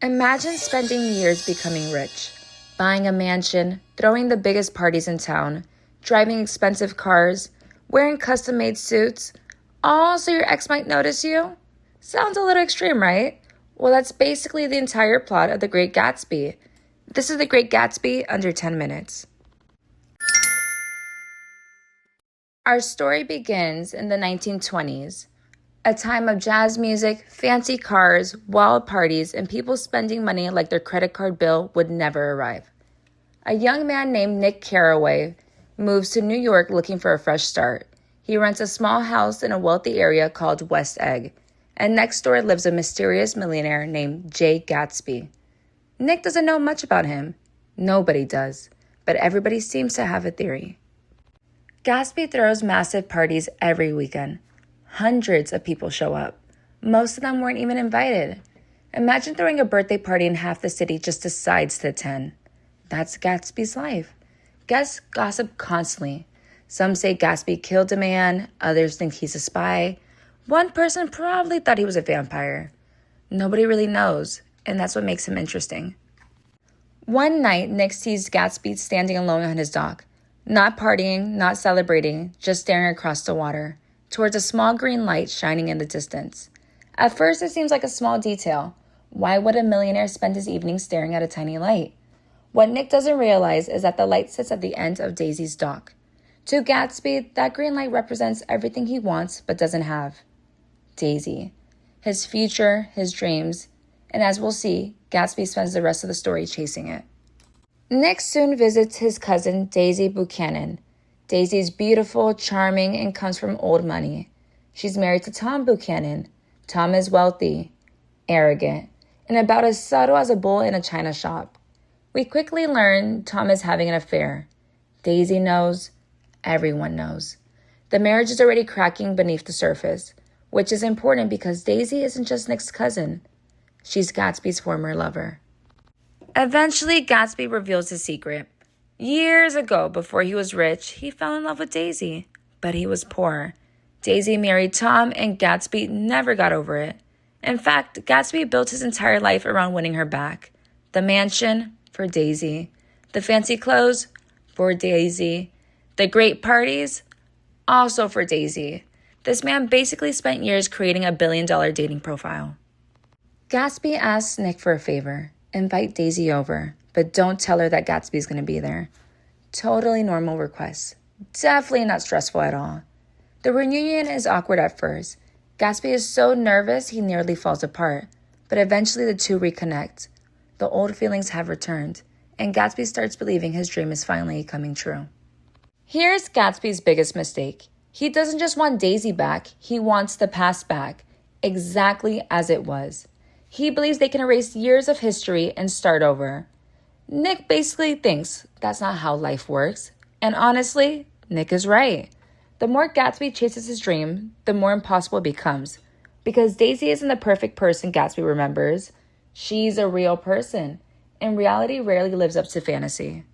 Imagine spending years becoming rich, buying a mansion, throwing the biggest parties in town, driving expensive cars, wearing custom-made suits, all so your ex might notice you? Sounds a little extreme, right? Well, that's basically the entire plot of The Great Gatsby. This is The Great Gatsby under 10 minutes. Our story begins in the 1920s. A time of jazz music, fancy cars, wild parties, and people spending money like their credit card bill would never arrive. A young man named Nick Carraway moves to New York looking for a fresh start. He rents a small house in a wealthy area called West Egg, and next door lives a mysterious millionaire named Jay Gatsby. Nick doesn't know much about him. Nobody does, but everybody seems to have a theory. Gatsby throws massive parties every weekend. Hundreds of people show up. Most of them weren't even invited. Imagine throwing a birthday party and half the city just decides to attend. That's Gatsby's life. Guests gossip constantly. Some say Gatsby killed a man, others think he's a spy. One person probably thought he was a vampire. Nobody really knows, and that's what makes him interesting. One night, Nick sees Gatsby standing alone on his dock. Not partying, not celebrating, just staring across the water, towards a small green light shining in the distance. At first, it seems like a small detail. Why would a millionaire spend his evening staring at a tiny light? What Nick doesn't realize is that the light sits at the end of Daisy's dock. To Gatsby, that green light represents everything he wants but doesn't have. Daisy. His future, his dreams, and as we'll see, Gatsby spends the rest of the story chasing it. Nick soon visits his cousin, Daisy Buchanan. Daisy's beautiful, charming, and comes from old money. She's married to Tom Buchanan. Tom is wealthy, arrogant, and about as subtle as a bull in a china shop. We quickly learn Tom is having an affair. Daisy knows. Everyone knows. The marriage is already cracking beneath the surface, which is important because Daisy isn't just Nick's cousin. She's Gatsby's former lover. Eventually, Gatsby reveals his secret. Years ago, before he was rich, he fell in love with Daisy, but he was poor. Daisy married Tom, and Gatsby never got over it. In fact, Gatsby built his entire life around winning her back. The mansion, for Daisy. The fancy clothes, for Daisy. The great parties, also for Daisy. This man basically spent years creating a billion-dollar dating profile. Gatsby asks Nick for a favor. Invite Daisy over. But don't tell her that Gatsby's going to be there. Totally normal request. Definitely not stressful at all. The reunion is awkward at first. Gatsby is so nervous he nearly falls apart. But eventually the two reconnect. The old feelings have returned, and Gatsby starts believing his dream is finally coming true. Here's Gatsby's biggest mistake. He doesn't just want Daisy back, he wants the past back, exactly as it was. He believes they can erase years of history and start over. Nick basically thinks that's not how life works. And honestly, Nick is right. The more Gatsby chases his dream, the more impossible it becomes. Because Daisy isn't the perfect person Gatsby remembers. She's a real person. And reality rarely lives up to fantasy.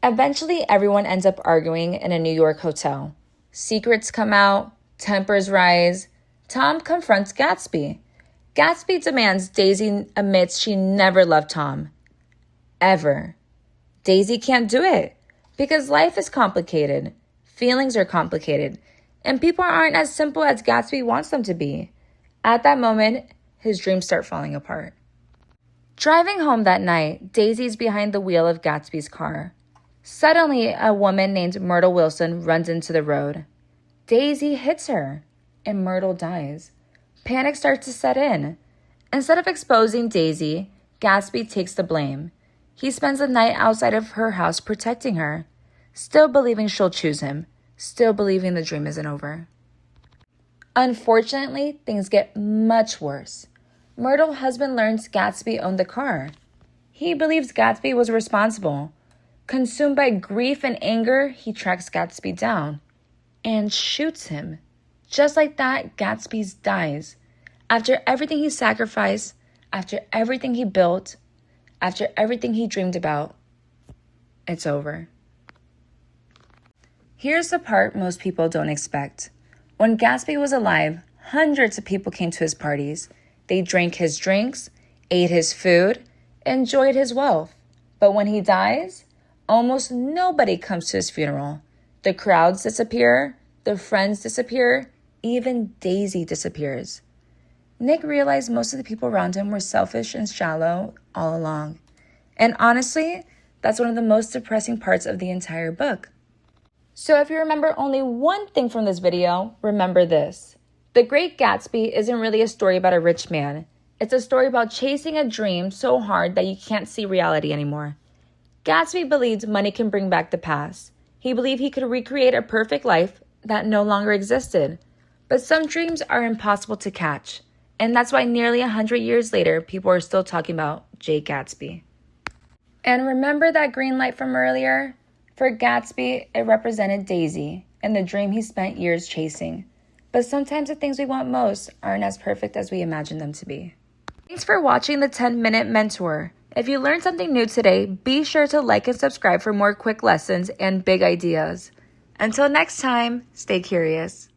Eventually, everyone ends up arguing in a New York hotel. Secrets come out. Tempers rise. Tom confronts Gatsby. Gatsby demands Daisy admits she never loved Tom. Ever. Daisy can't do it because life is complicated, feelings are complicated, and people aren't as simple as Gatsby wants them to be. At that moment, his dreams start falling apart. Driving home that night, Daisy's behind the wheel of Gatsby's car. Suddenly, a woman named Myrtle Wilson runs into the road. Daisy hits her, and Myrtle dies. Panic starts to set in. Instead of exposing Daisy, Gatsby takes the blame. He spends the night outside of her house protecting her, still believing she'll choose him, still believing the dream isn't over. Unfortunately, things get much worse. Myrtle's husband learns Gatsby owned the car. He believes Gatsby was responsible. Consumed by grief and anger, he tracks Gatsby down and shoots him. Just like that, Gatsby dies. After everything he sacrificed, after everything he built, after everything he dreamed about, it's over. Here's the part most people don't expect. When Gatsby was alive, hundreds of people came to his parties. They drank his drinks, ate his food, enjoyed his wealth. But when he dies, almost nobody comes to his funeral. The crowds disappear, the friends disappear, even Daisy disappears. Nick realized most of the people around him were selfish and shallow all along. And honestly, that's one of the most depressing parts of the entire book. So if you remember only one thing from this video, remember this. The Great Gatsby isn't really a story about a rich man. It's a story about chasing a dream so hard that you can't see reality anymore. Gatsby believed money can bring back the past. He believed he could recreate a perfect life that no longer existed. But some dreams are impossible to catch. And that's why nearly 100 years later, people are still talking about Jay Gatsby. And remember that green light from earlier? For Gatsby, it represented Daisy and the dream he spent years chasing. But sometimes the things we want most aren't as perfect as we imagine them to be. Thanks for watching the 10-Minute Mentor. If you learned something new today, be sure to like and subscribe for more quick lessons and big ideas. Until next time, stay curious.